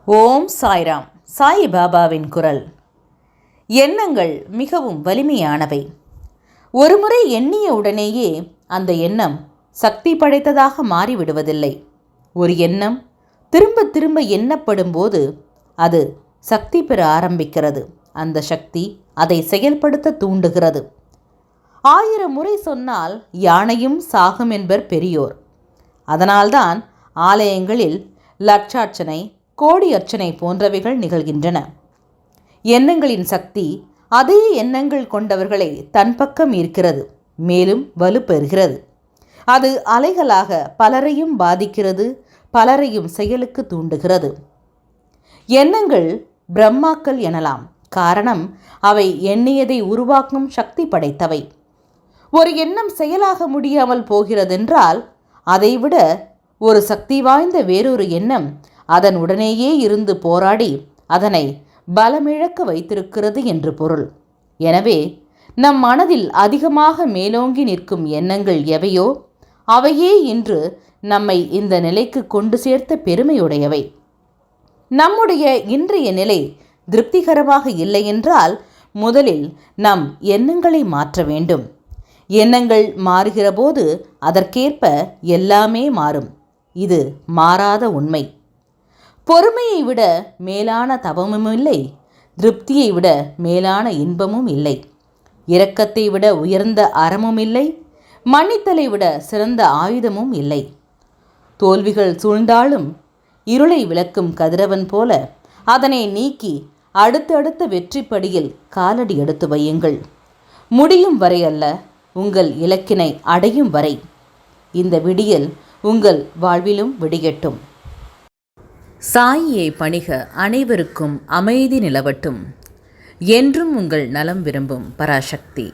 ஓம் சாய்ராம். சாய் பாபாவின் குரல். எண்ணங்கள் மிகவும் வலிமையானவை. ஒருமுறை எண்ணிய உடனேயே அந்த எண்ணம் சக்தி படைத்ததாக மாறிவிடுவதில்லை. ஒரு எண்ணம் திரும்ப திரும்ப எண்ணப்படும் போது அது சக்தி பெற ஆரம்பிக்கிறது. அந்த சக்தி அதை செயல்படுத்த தூண்டுகிறது. 1000 முறை சொன்னால் யானையும் சாகும் என்பர் பெரியோர். அதனால்தான் ஆலயங்களில் லட்சார்ச்சனை, கோடி அர்ச்சனை போன்றவைகள் நிகழ்கின்றன. எண்ணங்களின் சக்தி அதே எண்ணங்கள் கொண்டவர்களை தன் பக்கம் ஈர்க்கிறது, மேலும் வலுப்பெறுகிறது. அது அலைகளாக பலரையும் பாதிக்கிறது, பலரையும் செயலுக்கு தூண்டுகிறது. எண்ணங்கள் பிரம்மாக்கள் எனலாம். காரணம், அவை எண்ணியதை உருவாக்கும் சக்தி படைத்தவை. ஒரு எண்ணம் செயலாக முடியாமல் போகிறதென்றால் அதைவிட ஒரு சக்தி வாய்ந்த வேறொரு எண்ணம் அதன் உடனேயே இருந்து போராடி அதனை பலமிழக்க வைத்திருக்கிறது என்று பொருள். எனவே நம் மனதில் அதிகமாக மேலோங்கி நிற்கும் எண்ணங்கள் எவையோ அவையே இன்று நம்மை இந்த நிலைக்கு கொண்டு சேர்த்த பெருமையுடையவை. நம்முடைய இன்றைய நிலை திருப்திகரமாக இல்லை என்றால் முதலில் நம் எண்ணங்களை மாற்ற வேண்டும். எண்ணங்கள் மாறுகிற போது அதற்கேற்ப எல்லாமே மாறும். இது மாறாத உண்மை. பொறுமையை விட மேலான தவமும் இல்லை, திருப்தியை விட மேலான இன்பமும் இல்லை, இரக்கத்தை விட உயர்ந்த அறமும் இல்லை, மன்னித்தலை விட சிறந்த ஆயுதமும் இல்லை. தோல்விகள் சூழ்ந்தாலும் இருளை விளக்கும் கதிரவன் போல அதனை நீக்கி அடுத்தடுத்த வெற்றிப்படியில் காலடி எடுத்து வையுங்கள். முடியும் வரை அல்ல, உங்கள் இலக்கினை அடையும் வரை. இந்த விடியல் உங்கள் வாழ்விலும் விடியட்டும். சாயியை பணிக அனைவருக்கும் அமைதி நிலவட்டும். என்றும் உங்கள் நலம் விரும்பும் பராசக்தி.